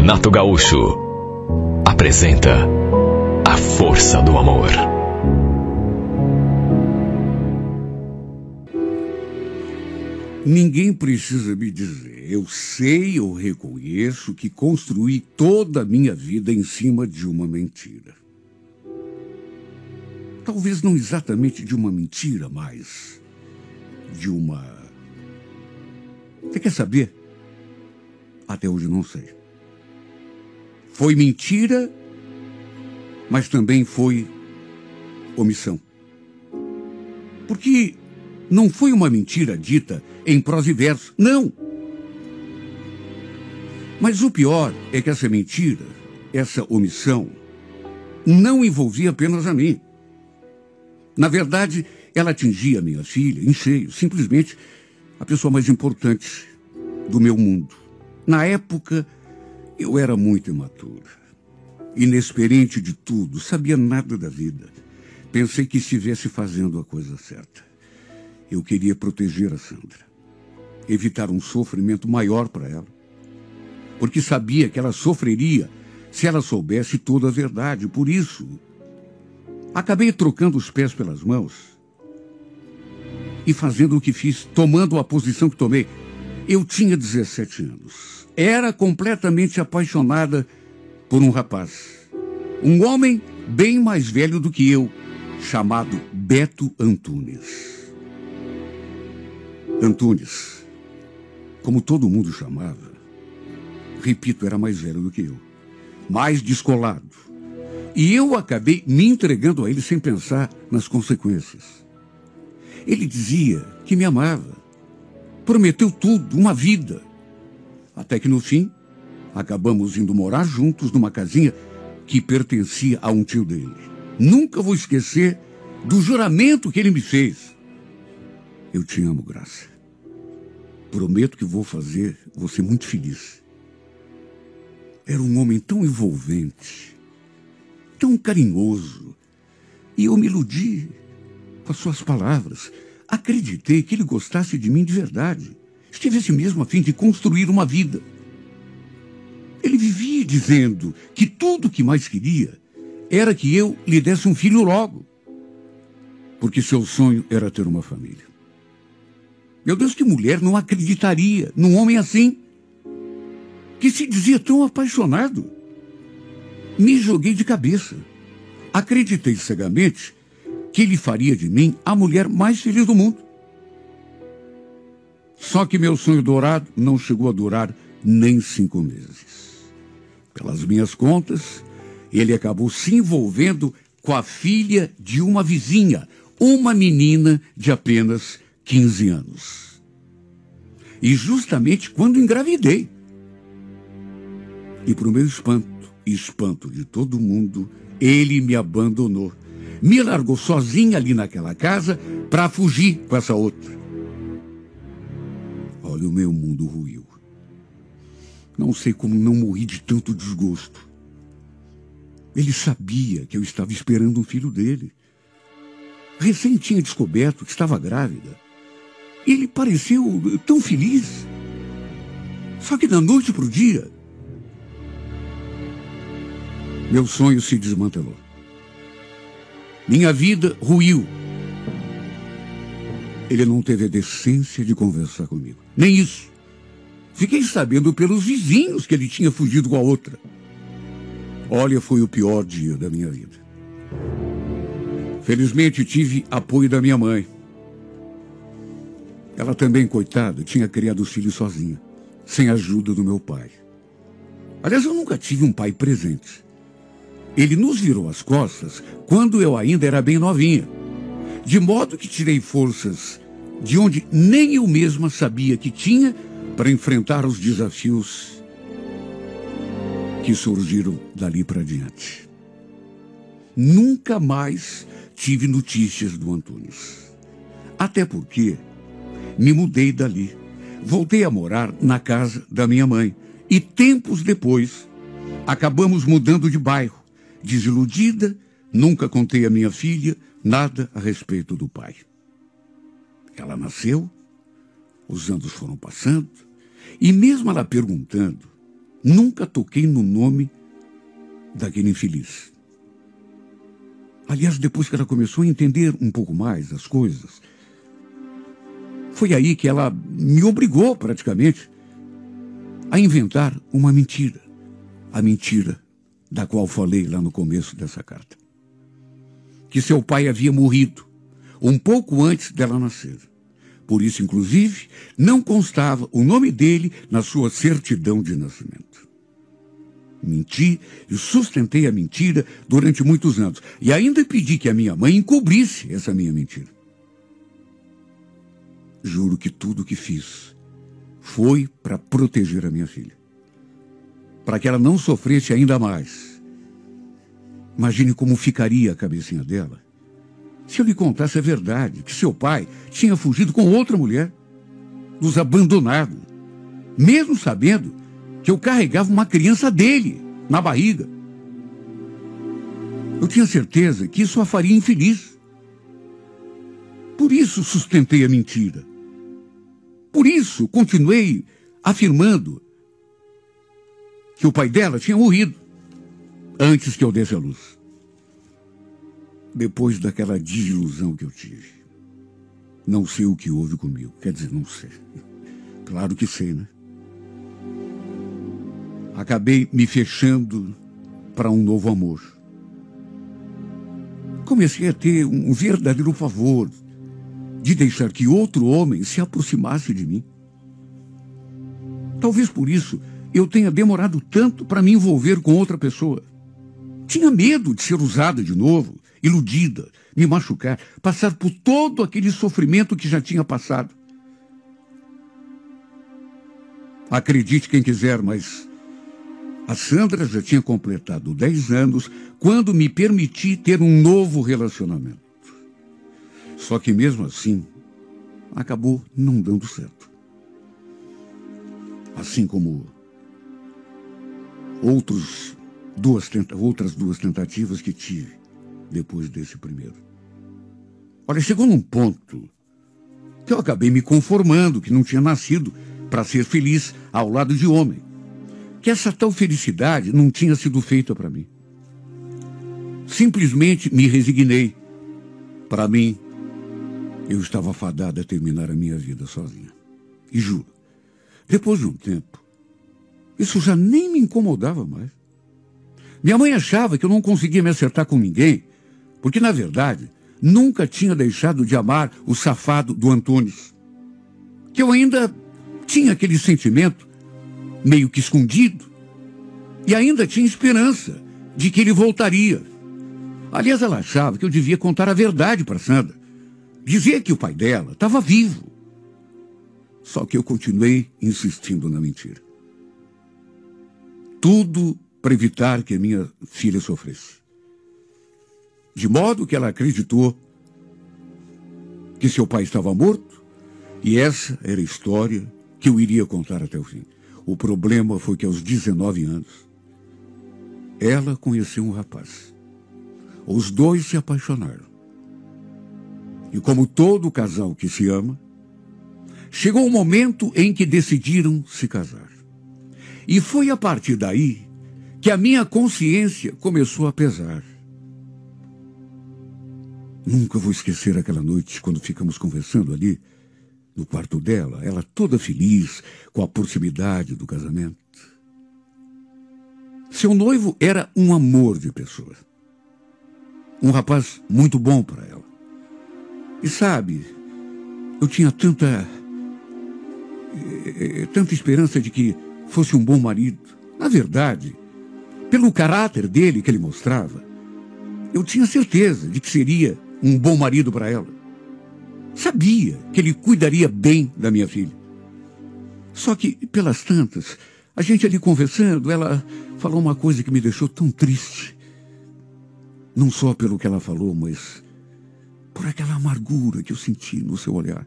Renato Gaúcho apresenta A Força do Amor. Ninguém precisa me dizer. Eu sei, eu reconheço que construí toda a minha vida em cima de uma mentira. Talvez não exatamente de uma mentira, mas de uma... Você quer saber? Até hoje não sei. Foi mentira, mas também foi omissão. Porque não foi uma mentira dita em prosa e verso, não. Mas o pior é que essa mentira, essa omissão, não envolvia apenas a mim. Na verdade, ela atingia a minha filha em cheio, simplesmente a pessoa mais importante do meu mundo. Na época, eu era muito imaturo, inexperiente de tudo, sabia nada da vida. Pensei que estivesse fazendo a coisa certa. Eu queria proteger a Sandra, evitar um sofrimento maior para ela, porque sabia que ela sofreria se ela soubesse toda a verdade. Por isso, acabei trocando os pés pelas mãos e fazendo o que fiz, tomando a posição que tomei. Eu tinha 17 anos. Era completamente apaixonada por um rapaz. Um homem bem mais velho do que eu, chamado Beto Antunes. Antunes, como todo mundo chamava, repito, era mais velho do que eu, mais descolado. E eu acabei me entregando a ele sem pensar nas consequências. Ele dizia que me amava. Prometeu tudo, uma vida. Até que no fim, acabamos indo morar juntos numa casinha que pertencia a um tio dele. Nunca vou esquecer do juramento que ele me fez. Eu te amo, Graça. Prometo que vou fazer você muito feliz. Era um homem tão envolvente, tão carinhoso, e eu me iludi com as suas palavras. Acreditei que ele gostasse de mim de verdade, estivesse mesmo a fim de construir uma vida. Ele vivia dizendo que tudo o que mais queria era que eu lhe desse um filho logo, porque seu sonho era ter uma família. Meu Deus, que mulher não acreditaria num homem assim, que se dizia tão apaixonado? Me joguei de cabeça. Acreditei cegamente que ele faria de mim a mulher mais feliz do mundo. Só que meu sonho dourado não chegou a durar nem 5 meses. Pelas minhas contas, ele acabou se envolvendo com a filha de uma vizinha, uma menina de apenas 15 anos. E justamente quando engravidei. E para o meu espanto, e espanto de todo mundo, ele me abandonou. Me largou sozinha ali naquela casa para fugir com essa outra. Olha, o meu mundo ruiu. Não sei como não morri de tanto desgosto. Ele sabia que eu estava esperando um filho dele. Recém tinha descoberto que estava grávida. Ele pareceu tão feliz. Só que da noite para o dia, meu sonho se desmantelou. Minha vida ruiu. Ele não teve a decência de conversar comigo. Nem isso. Fiquei sabendo pelos vizinhos que ele tinha fugido com a outra. Olha, foi o pior dia da minha vida. Felizmente tive apoio da minha mãe. Ela também, coitada, tinha criado os filhos sozinha, sem a ajuda do meu pai. Aliás, eu nunca tive um pai presente. Ele nos virou as costas quando eu ainda era bem novinha, de modo que tirei forças de onde nem eu mesma sabia que tinha para enfrentar os desafios que surgiram dali para diante. Nunca mais tive notícias do Antunes. Até porque me mudei dali. Voltei a morar na casa da minha mãe. E tempos depois, acabamos mudando de bairro. Desiludida, nunca contei à minha filha nada a respeito do pai. Ela nasceu, os anos foram passando, e mesmo ela perguntando, nunca toquei no nome daquele infeliz. Aliás, depois que ela começou a entender um pouco mais as coisas, foi aí que ela me obrigou, praticamente, a inventar uma mentira. A mentira da qual falei lá no começo dessa carta. Que seu pai havia morrido um pouco antes dela nascer. Por isso, inclusive, não constava o nome dele na sua certidão de nascimento. Menti e sustentei a mentira durante muitos anos. E ainda pedi que a minha mãe encobrisse essa minha mentira. Juro que tudo o que fiz foi para proteger a minha filha. Para que ela não sofresse ainda mais. Imagine como ficaria a cabecinha dela se eu lhe contasse a verdade, que seu pai tinha fugido com outra mulher, nos abandonado, mesmo sabendo que eu carregava uma criança dele na barriga. Eu tinha certeza que isso a faria infeliz. Por isso sustentei a mentira. Por isso continuei afirmando que o pai dela tinha morrido antes que eu desse a luz. Depois daquela desilusão que eu tive. Não sei o que houve comigo. Quer dizer, não sei. Claro que sei, né? Acabei me fechando para um novo amor. Comecei a ter um verdadeiro favor de deixar que outro homem se aproximasse de mim. Talvez por isso eu tenha demorado tanto para me envolver com outra pessoa. Tinha medo de ser usada de novo, iludida, me machucar, passar por todo aquele sofrimento que já tinha passado. Acredite quem quiser, mas a Sandra já tinha completado 10 anos quando me permiti ter um novo relacionamento. Só que mesmo assim, acabou não dando certo. Assim como outras duas tentativas que tive depois desse primeiro. Olha, chegou num ponto que eu acabei me conformando, que não tinha nascido para ser feliz ao lado de homem. Que essa tal felicidade não tinha sido feita para mim. Simplesmente me resignei. Para mim, eu estava fadada a terminar a minha vida sozinha. E juro, depois de um tempo, isso já nem me incomodava mais. Minha mãe achava que eu não conseguia me acertar com ninguém, porque, na verdade, nunca tinha deixado de amar o safado do Antunes. Que eu ainda tinha aquele sentimento meio que escondido e ainda tinha esperança de que ele voltaria. Aliás, ela achava que eu devia contar a verdade para Sandra. Dizer que o pai dela estava vivo. Só que eu continuei insistindo na mentira. Tudo para evitar que a minha filha sofresse. De modo que ela acreditou que seu pai estava morto e essa era a história que eu iria contar até o fim. O problema foi que aos 19 anos, ela conheceu um rapaz. Os dois se apaixonaram. E como todo casal que se ama, chegou o momento em que decidiram se casar. E foi a partir daí que a minha consciência começou a pesar. Nunca vou esquecer aquela noite quando ficamos conversando ali no quarto dela, ela toda feliz com a proximidade do casamento. Seu noivo era um amor de pessoa. Um rapaz muito bom para ela. E sabe, eu tinha tanta esperança de que fosse um bom marido. Na verdade, pelo caráter dele que ele mostrava, eu tinha certeza de que seria um bom marido para ela. Sabia que ele cuidaria bem da minha filha. Só que, pelas tantas, a gente ali conversando, ela falou uma coisa que me deixou tão triste. Não só pelo que ela falou, mas por aquela amargura que eu senti no seu olhar.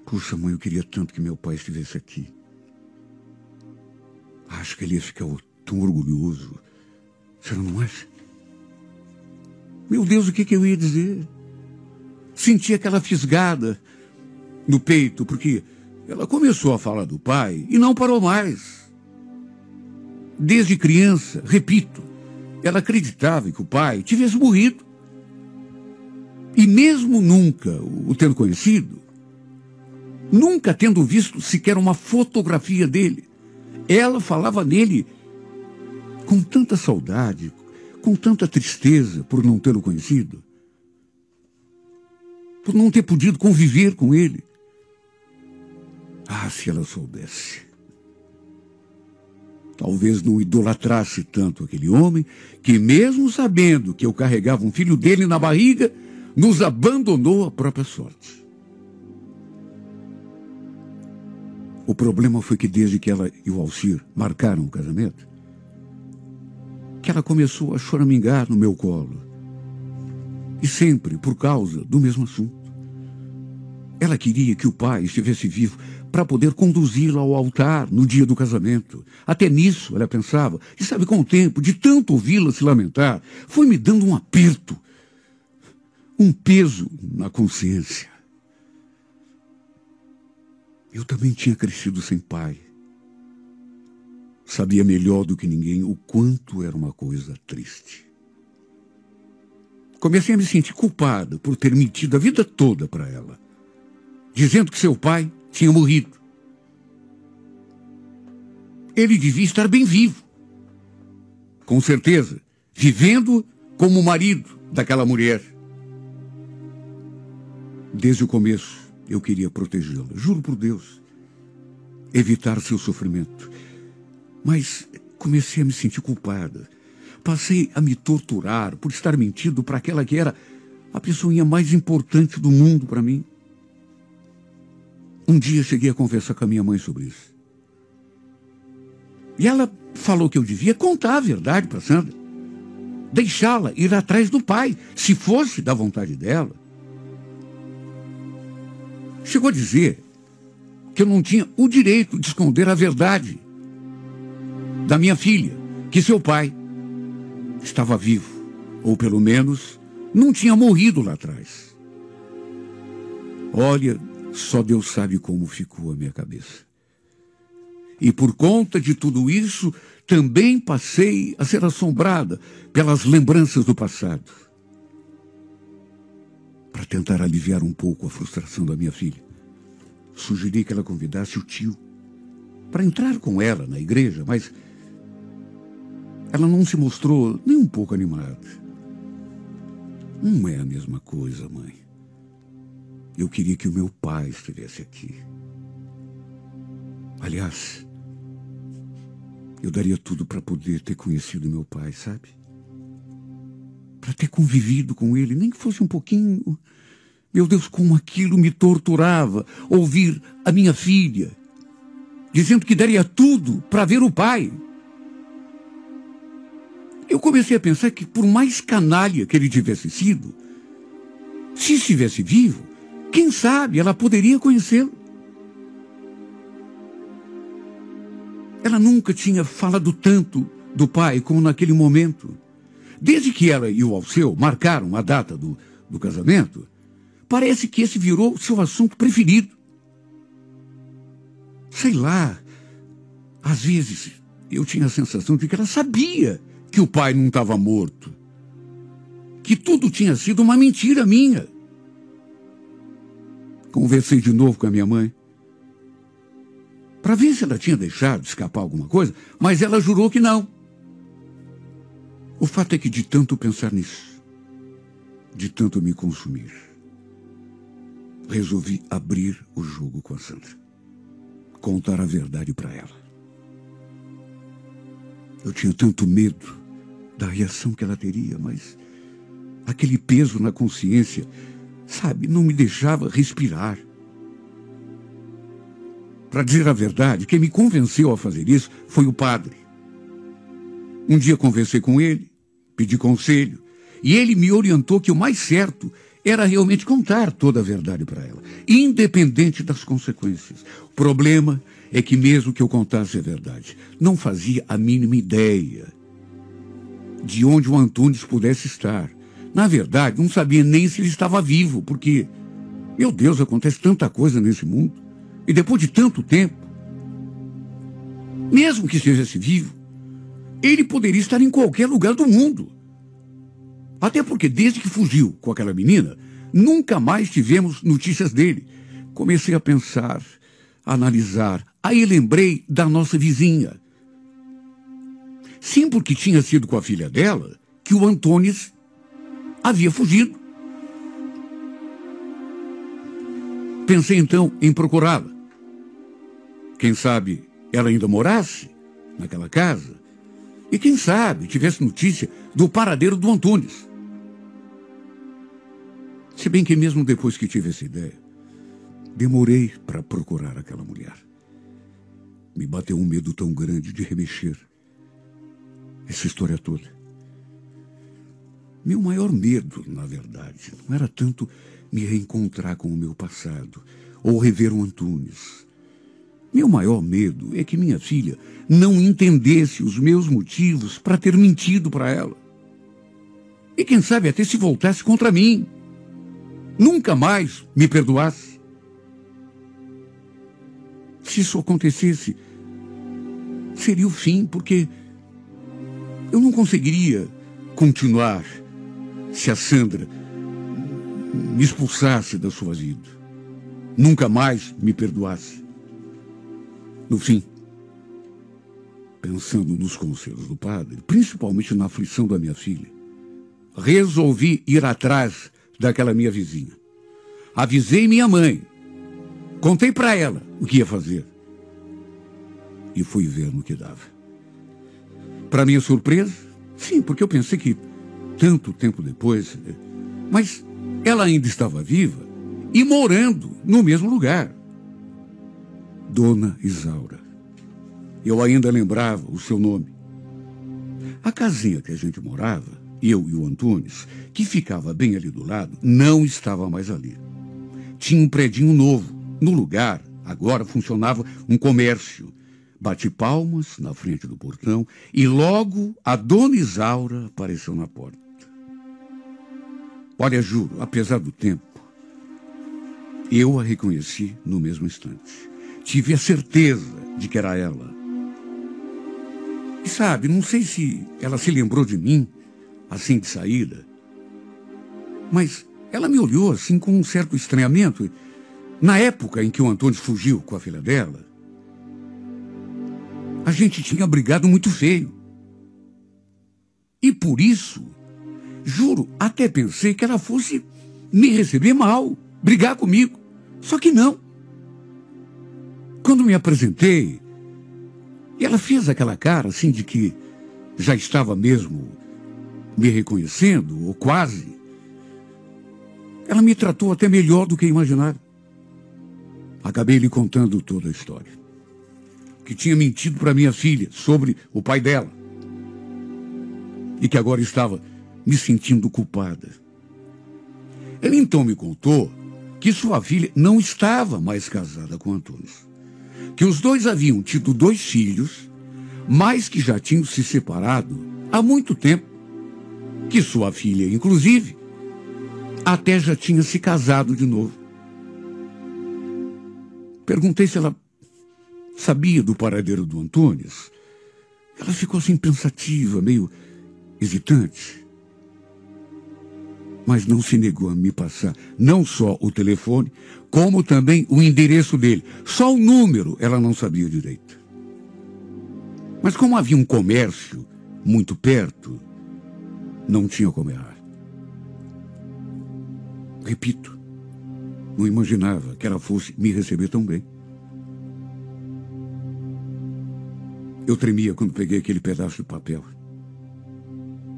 Puxa, mãe, eu queria tanto que meu pai estivesse aqui. Acho que ele ia ficar tão orgulhoso. Você não acha? Meu Deus, o que eu ia dizer? Senti aquela fisgada no peito, porque ela começou a falar do pai e não parou mais. Desde criança, repito, ela acreditava que o pai tivesse morrido. E mesmo nunca o tendo conhecido, nunca tendo visto sequer uma fotografia dele, ela falava nele com tanta saudade, com tanta tristeza por não tê-lo conhecido, por não ter podido conviver com ele. Ah, se ela soubesse. Talvez não idolatrasse tanto aquele homem que, mesmo sabendo que eu carregava um filho dele na barriga, nos abandonou à própria sorte. O problema foi que desde que ela e o Alcir marcaram o casamento, que ela começou a choramingar no meu colo. E sempre por causa do mesmo assunto. Ela queria que o pai estivesse vivo para poder conduzi-la ao altar no dia do casamento. Até nisso ela pensava. E sabe, com o tempo, de tanto ouvi-la se lamentar, foi me dando um aperto, um peso na consciência. Eu também tinha crescido sem pai. Sabia melhor do que ninguém o quanto era uma coisa triste. Comecei a me sentir culpada por ter mentido a vida toda para ela, dizendo que seu pai tinha morrido. Ele devia estar bem vivo, com certeza, vivendo como marido daquela mulher. Desde o começo, eu queria protegê-la, juro por Deus, evitar seu sofrimento. Mas comecei a me sentir culpada. Passei a me torturar por estar mentindo para aquela que era a pessoinha mais importante do mundo para mim. Um dia cheguei a conversar com a minha mãe sobre isso. E ela falou que eu devia contar a verdade para Sandra. Deixá-la ir atrás do pai, se fosse da vontade dela. Chegou a dizer que eu não tinha o direito de esconder a verdade da minha filha, que seu pai estava vivo, ou pelo menos não tinha morrido lá atrás. Olha, só Deus sabe como ficou a minha cabeça. E por conta de tudo isso, também passei a ser assombrada pelas lembranças do passado. Para tentar aliviar um pouco a frustração da minha filha, sugeri que ela convidasse o tio para entrar com ela na igreja, mas ela não se mostrou nem um pouco animada. Não é a mesma coisa, mãe. Eu queria que o meu pai estivesse aqui. Aliás, eu daria tudo para poder ter conhecido meu pai, sabe? Para ter convivido com ele, nem que fosse um pouquinho. Meu Deus, como aquilo me torturava, ouvir a minha filha dizendo que daria tudo para ver o pai. Eu comecei a pensar que, por mais canalha que ele tivesse sido, se estivesse vivo, quem sabe ela poderia conhecê-lo. Ela nunca tinha falado tanto do pai como naquele momento. Desde que ela e o Alceu marcaram a data do casamento, parece que esse virou seu assunto preferido. Sei lá, às vezes eu tinha a sensação de que ela sabia que o pai não estava morto, que tudo tinha sido uma mentira minha. Conversei de novo com a minha mãe, para ver se ela tinha deixado escapar alguma coisa, mas ela jurou que não. O fato é que, de tanto pensar nisso, de tanto me consumir, resolvi abrir o jogo com a Sandra, contar a verdade para ela. Eu tinha tanto medo da reação que ela teria, mas aquele peso na consciência, sabe, não me deixava respirar. Para dizer a verdade, quem me convenceu a fazer isso foi o padre. Um dia conversei com ele, pedi conselho, e ele me orientou que o mais certo era realmente contar toda a verdade para ela, independente das consequências. O problema é que, mesmo que eu contasse a verdade, não fazia a mínima ideia de onde o Antunes pudesse estar. Na verdade, não sabia nem se ele estava vivo, porque, meu Deus, acontece tanta coisa nesse mundo. E depois de tanto tempo, mesmo que estivesse vivo, ele poderia estar em qualquer lugar do mundo. Até porque desde que fugiu com aquela menina, nunca mais tivemos notícias dele. Comecei a pensar, a analisar. Aí lembrei da nossa vizinha. Sim, porque tinha sido com a filha dela que o Antônis havia fugido. Pensei então em procurá-la. Quem sabe ela ainda morasse naquela casa e quem sabe tivesse notícia do paradeiro do Antônis. Se bem que mesmo depois que tive essa ideia, demorei para procurar aquela mulher. Me bateu um medo tão grande de remexer essa história toda. Meu maior medo, na verdade, não era tanto me reencontrar com o meu passado ou rever o Antônis. Meu maior medo é que minha filha não entendesse os meus motivos para ter mentido para ela. E quem sabe até se voltasse contra mim. Nunca mais me perdoasse. Se isso acontecesse, seria o fim, porque eu não conseguiria continuar se a Sandra me expulsasse da sua vida. Nunca mais me perdoasse. No fim, pensando nos conselhos do padre, principalmente na aflição da minha filha, resolvi ir atrás daquela minha vizinha. Avisei minha mãe. Contei para ela o que ia fazer. E fui ver no que dava. Para minha surpresa, sim, porque eu pensei que tanto tempo depois, mas ela ainda estava viva e morando no mesmo lugar. Dona Isaura. Eu ainda lembrava o seu nome. A casinha que a gente morava, eu e o Antônis, que ficava bem ali do lado, não estava mais ali. Tinha um predinho novo. No lugar, agora funcionava um comércio. Bati palmas na frente do portão e logo a Dona Isaura apareceu na porta. Olha, juro, apesar do tempo, eu a reconheci no mesmo instante. Tive a certeza de que era ela. E sabe, não sei se ela se lembrou de mim, assim de saída, mas ela me olhou assim com um certo estranhamento. Na época em que o Antônio fugiu com a filha dela, a gente tinha brigado muito feio. E por isso, juro, até pensei que ela fosse me receber mal, brigar comigo. Só que não. Quando me apresentei, ela fez aquela cara assim de que já estava mesmo me reconhecendo, ou quase. Ela me tratou até melhor do que imaginava. Acabei lhe contando toda a história. Que tinha mentido para minha filha sobre o pai dela. E que agora estava me sentindo culpada. Ela então me contou que sua filha não estava mais casada com Antônio. Que os dois haviam tido 2 filhos, mas que já tinham se separado há muito tempo. Que sua filha, inclusive, até já tinha se casado de novo. Perguntei se ela sabia do paradeiro do Antônis. Ela ficou assim pensativa, meio hesitante. Mas não se negou a me passar não só o telefone, como também o endereço dele. Só o número ela não sabia direito. Mas como havia um comércio muito perto, não tinha como errar. Repito, não imaginava que ela fosse me receber tão bem. Eu tremia quando peguei aquele pedaço de papel.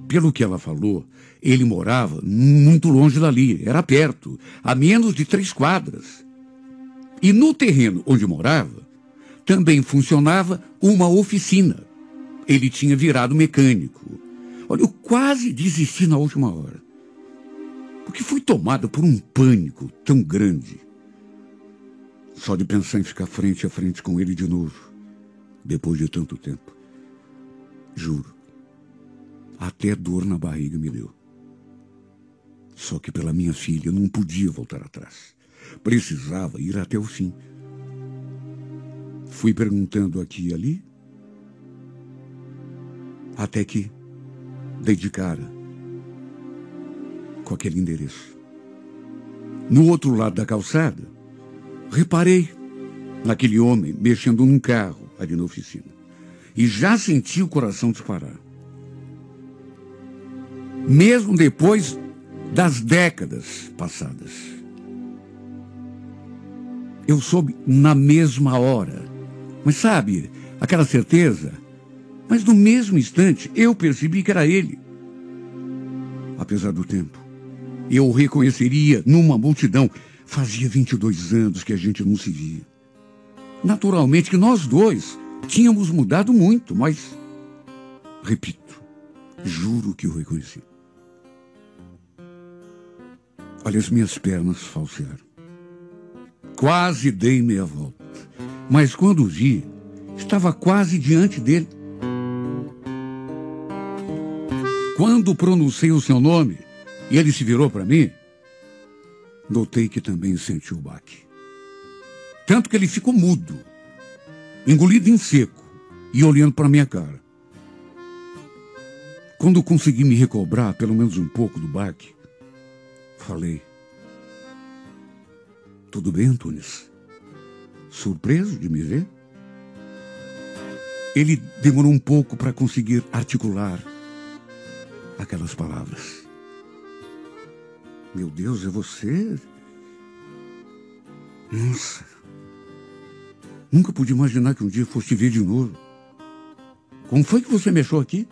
Pelo que ela falou, ele morava muito longe dali, era perto, a menos de 3 quadras. E no terreno onde morava, também funcionava uma oficina. Ele tinha virado mecânico. Olha, eu quase desisti na última hora. Porque fui tomada por um pânico tão grande. Só de pensar em ficar frente a frente com ele de novo, depois de tanto tempo. Juro, até dor na barriga me deu. Só que pela minha filha eu não podia voltar atrás. Precisava ir até o fim. Fui perguntando aqui e ali, até que dei de cara com aquele endereço. No outro lado da calçada, reparei naquele homem mexendo num carro ali na oficina. E já senti o coração disparar. Mesmo depois das décadas passadas. Eu soube na mesma hora. Mas sabe, aquela certeza? Mas no mesmo instante, eu percebi que era ele. Apesar do tempo, eu o reconheceria numa multidão. Fazia 22 anos que a gente não se via. Naturalmente que nós dois tínhamos mudado muito, mas, repito, juro que o reconheci. Olha, as minhas pernas falsearam. Quase dei meia volta. Mas quando vi, estava quase diante dele. Quando pronunciei o seu nome e ele se virou para mim, notei que também sentiu o baque. Tanto que ele ficou mudo, engolido em seco e olhando para minha cara. Quando consegui me recobrar pelo menos um pouco do baque, falei: tudo bem, Antunes? Surpreso de me ver? Ele demorou um pouco para conseguir articular aquelas palavras. Meu Deus, é você? Nossa, nunca pude imaginar que um dia fosse te ver de novo. Como foi que você me achou aqui?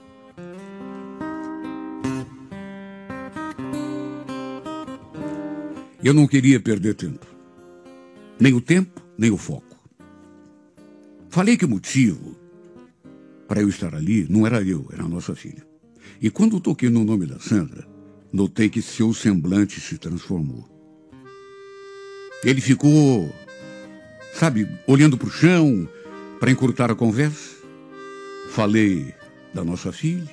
Eu não queria perder tempo. Nem o tempo, nem o foco. Falei que o motivo para eu estar ali não era eu, era a nossa filha. E quando toquei no nome da Sandra, notei que seu semblante se transformou. Ele ficou, sabe, olhando para o chão para encurtar a conversa. Falei da nossa filha,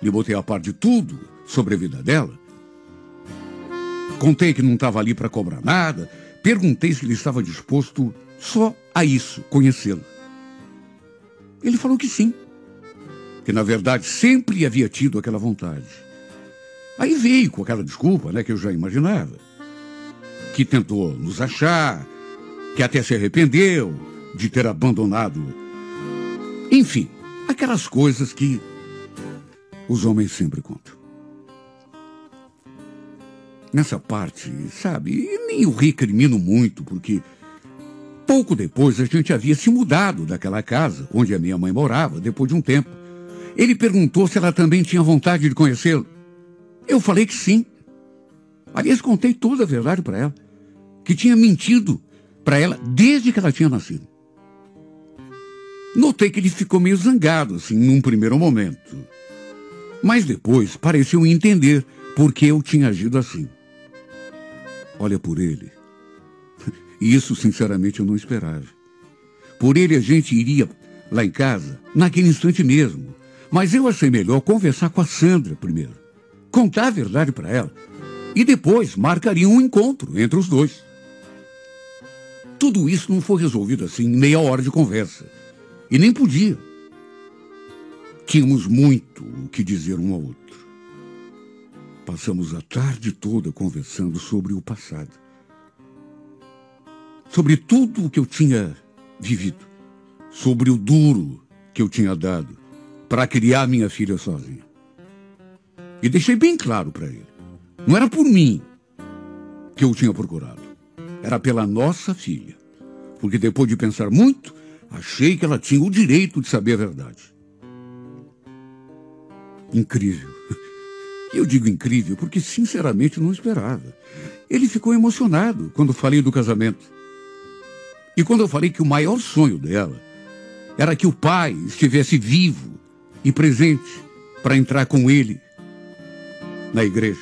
lhe botei a par de tudo sobre a vida dela. Contei que não estava ali para cobrar nada. Perguntei se ele estava disposto só a isso, conhecê-la. Ele falou que sim, que na verdade sempre havia tido aquela vontade. Aí veio com aquela desculpa, né, que eu já imaginava, que tentou nos achar, que até se arrependeu de ter abandonado. Enfim, aquelas coisas que os homens sempre contam. Nessa parte, sabe, nem o recrimino muito, porque pouco depois a gente havia se mudado daquela casa onde a minha mãe morava, depois de um tempo. Ele perguntou se ela também tinha vontade de conhecê-lo. Eu falei que sim. Aliás, contei toda a verdade para ela, que tinha mentido para ela desde que ela tinha nascido. Notei que ele ficou meio zangado, assim, num primeiro momento. Mas depois pareceu entender por que eu tinha agido assim. Olha, por ele. E isso, sinceramente, eu não esperava. Por ele, a gente iria lá em casa, naquele instante mesmo. Mas eu achei melhor conversar com a Sandra primeiro. Contar a verdade para ela. E depois marcaria um encontro entre os dois. Tudo isso não foi resolvido assim em meia hora de conversa. E nem podia. Tínhamos muito o que dizer um ao outro. Passamos a tarde toda conversando sobre o passado. Sobre tudo o que eu tinha vivido. Sobre o duro que eu tinha dado para criar minha filha sozinha. E deixei bem claro para ele. Não era por mim que eu tinha procurado. Era pela nossa filha. Porque depois de pensar muito, achei que ela tinha o direito de saber a verdade. Incrível. E eu digo incrível porque, sinceramente, não esperava. Ele ficou emocionado quando falei do casamento. E quando eu falei que o maior sonho dela era que o pai estivesse vivo e presente para entrar com ele na igreja.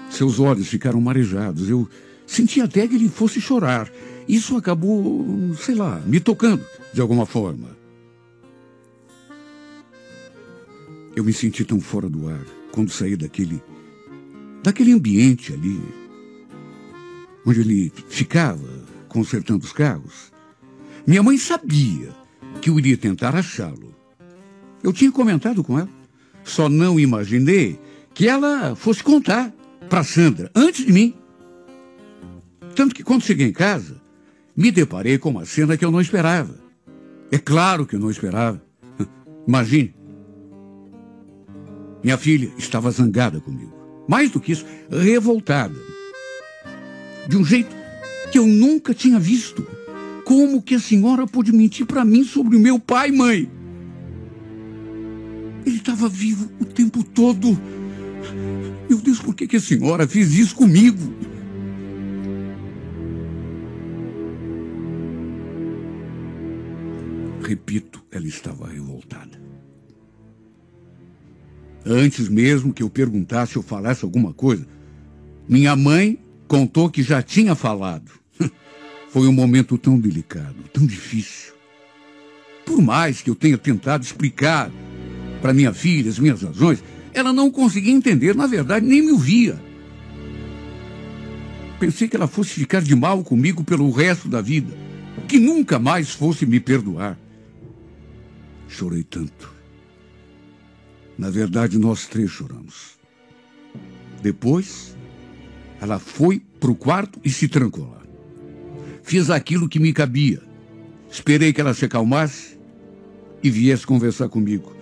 Seus olhos ficaram marejados. Eu senti até que ele fosse chorar. Isso acabou, sei lá, me tocando de alguma forma. Eu me senti tão fora do ar quando saí daquele ambiente ali, onde ele ficava consertando os carros. Minha mãe sabia que eu iria tentar achá-lo. Eu tinha comentado com ela. Só não imaginei que ela fosse contar para Sandra antes de mim. Tanto que quando cheguei em casa, me deparei com uma cena que eu não esperava. É claro que eu não esperava. Imagine. Minha filha estava zangada comigo. Mais do que isso, revoltada. De um jeito que eu nunca tinha visto. Como que a senhora pôde mentir para mim sobre o meu pai e mãe? Ele estava vivo o tempo todo. Meu Deus, por que a senhora fez isso comigo? Repito, ela estava revoltada. Antes mesmo que eu perguntasse ou falasse alguma coisa, minha mãe contou que já tinha falado. Foi um momento tão delicado, tão difícil. Por mais que eu tenha tentado explicar para minha filha as minhas razões, ela não conseguia entender, na verdade, nem me ouvia. Pensei que ela fosse ficar de mal comigo pelo resto da vida, que nunca mais fosse me perdoar. Chorei tanto. Na verdade, nós três choramos. Depois, ela foi para o quarto e se trancou lá. Fiz aquilo que me cabia. Esperei que ela se acalmasse e viesse conversar comigo.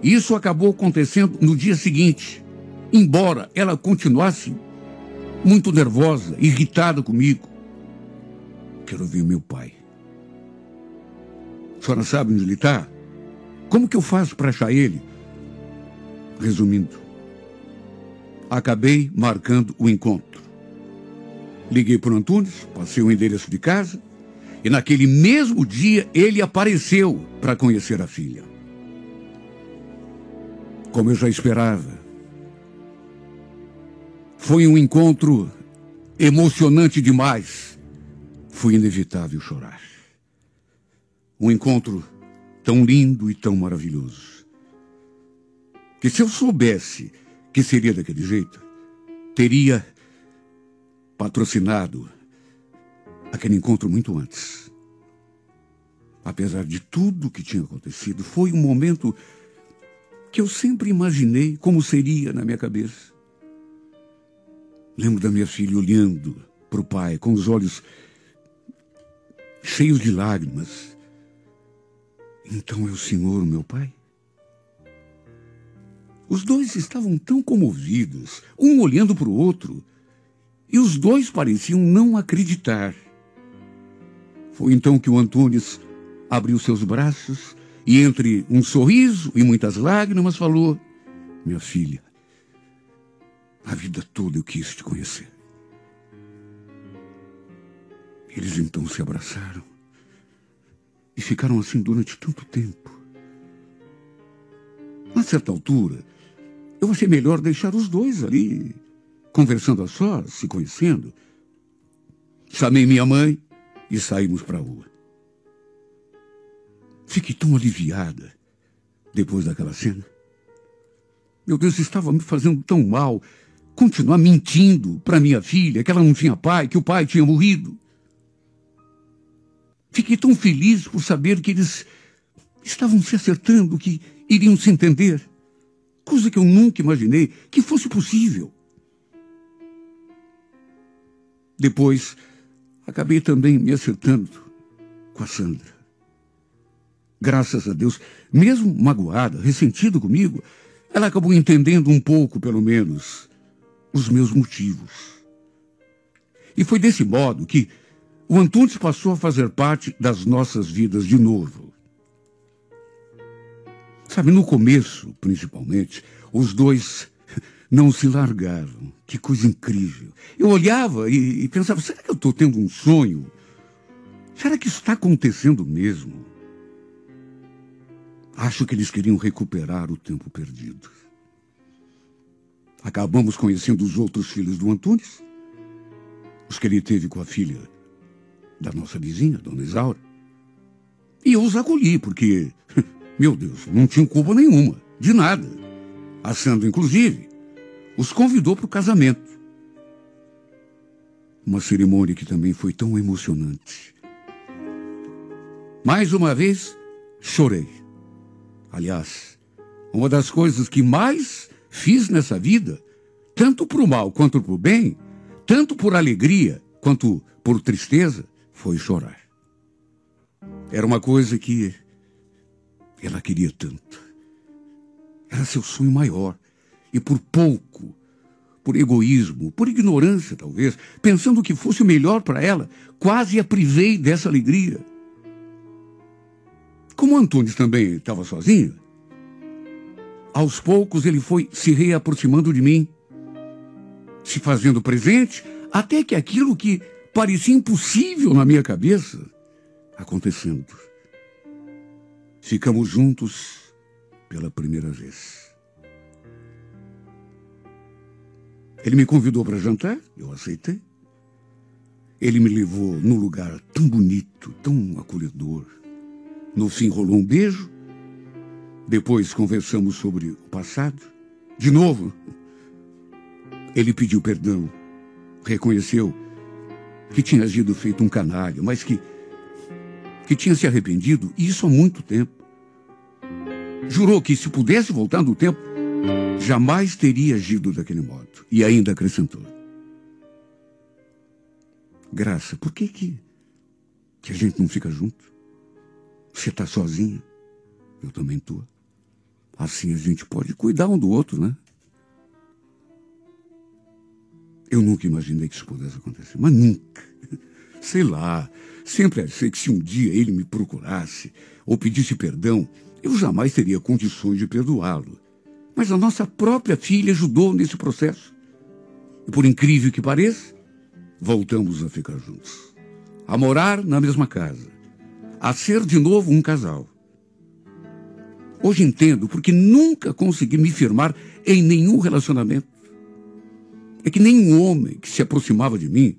Isso acabou acontecendo no dia seguinte, embora ela continuasse muito nervosa, irritada comigo. Quero ver meu pai. A senhora sabe onde ele está? Como que eu faço para achar ele? Resumindo, acabei marcando o encontro. Liguei para o Antunes, passei o endereço de casa e naquele mesmo dia ele apareceu para conhecer a filha. Como eu já esperava, foi um encontro emocionante demais. Foi inevitável chorar. Um encontro tão lindo e tão maravilhoso, que se eu soubesse que seria daquele jeito, teria patrocinado aquele encontro muito antes. Apesar de tudo que tinha acontecido, foi um momento que eu sempre imaginei como seria na minha cabeça. Lembro da minha filha olhando para o pai com os olhos cheios de lágrimas. Então é o senhor, meu pai? Os dois estavam tão comovidos, um olhando para o outro, e os dois pareciam não acreditar. Foi então que o Antunes abriu seus braços e, entre um sorriso e muitas lágrimas, falou: minha filha, a vida toda eu quis te conhecer. Eles então se abraçaram e ficaram assim durante tanto tempo. A certa altura, eu achei melhor deixar os dois ali, conversando a sós, se conhecendo. Chamei minha mãe e saímos para a rua. Fiquei tão aliviada depois daquela cena. Meu Deus, estava me fazendo tão mal continuar mentindo para minha filha que ela não tinha pai, que o pai tinha morrido. Fiquei tão feliz por saber que eles estavam se acertando, que iriam se entender. Coisa que eu nunca imaginei que fosse possível. Depois, acabei também me acertando com a Sandra. Graças a Deus, mesmo magoada, ressentida comigo, ela acabou entendendo um pouco, pelo menos, os meus motivos. E foi desse modo que o Antunes passou a fazer parte das nossas vidas de novo. Sabe, no começo, principalmente, os dois não se largavam. Que coisa incrível. Eu olhava e pensava, será que eu estou tendo um sonho? Será que isso está acontecendo mesmo? Acho que eles queriam recuperar o tempo perdido. Acabamos conhecendo os outros filhos do Antunes, os que ele teve com a filha da nossa vizinha, Dona Isaura. E eu os acolhi, porque, meu Deus, não tinham culpa nenhuma, de nada. A Sandra, inclusive, os convidou para o casamento. Uma cerimônia que também foi tão emocionante. Mais uma vez, chorei. Aliás, uma das coisas que mais fiz nessa vida, tanto para o mal quanto para o bem, tanto por alegria quanto por tristeza, foi chorar. Era uma coisa que ela queria tanto. Era seu sonho maior. E por pouco, por egoísmo, por ignorância talvez, pensando que fosse o melhor para ela, quase a privei dessa alegria. Como o Antunes também estava sozinho, aos poucos ele foi se reaproximando de mim, se fazendo presente, até que aquilo que parecia impossível na minha cabeça, acontecendo. Ficamos juntos pela primeira vez. Ele me convidou para jantar, eu aceitei. Ele me levou num lugar tão bonito, tão acolhedor. No fim rolou um beijo. Depois conversamos sobre o passado. De novo, ele pediu perdão. Reconheceu que tinha agido feito um canalha, mas que tinha se arrependido, e isso há muito tempo. Jurou que se pudesse voltar no tempo, jamais teria agido daquele modo. E ainda acrescentou: Graça, por que a gente não fica junto? Você está sozinha, eu também estou. Assim a gente pode cuidar um do outro, né? Eu nunca imaginei que isso pudesse acontecer, mas nunca. Sei lá, sempre achei que se um dia ele me procurasse ou pedisse perdão, eu jamais teria condições de perdoá-lo. Mas a nossa própria filha ajudou nesse processo. E por incrível que pareça, voltamos a ficar juntos. A morar na mesma casa. A ser de novo um casal. Hoje entendo porque nunca consegui me firmar em nenhum relacionamento. É que nenhum homem que se aproximava de mim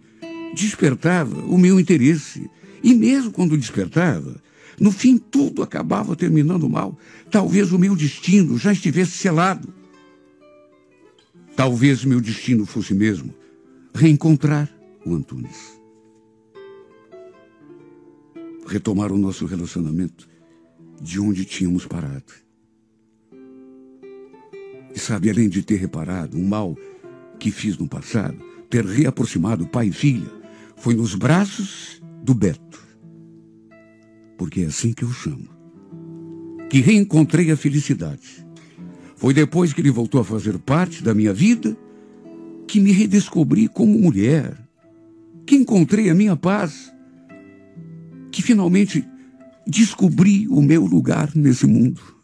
despertava o meu interesse. E mesmo quando despertava, no fim tudo acabava terminando mal. Talvez o meu destino já estivesse selado. Talvez meu destino fosse mesmo reencontrar o Antunes. Retomar o nosso relacionamento de onde tínhamos parado. E sabe, além de ter reparado um mal que fiz no passado, ter reaproximado pai e filha, foi nos braços do Beto, porque é assim que eu chamo, que reencontrei a felicidade. Foi depois que ele voltou a fazer parte da minha vida que me redescobri como mulher, que encontrei a minha paz, que finalmente descobri o meu lugar nesse mundo.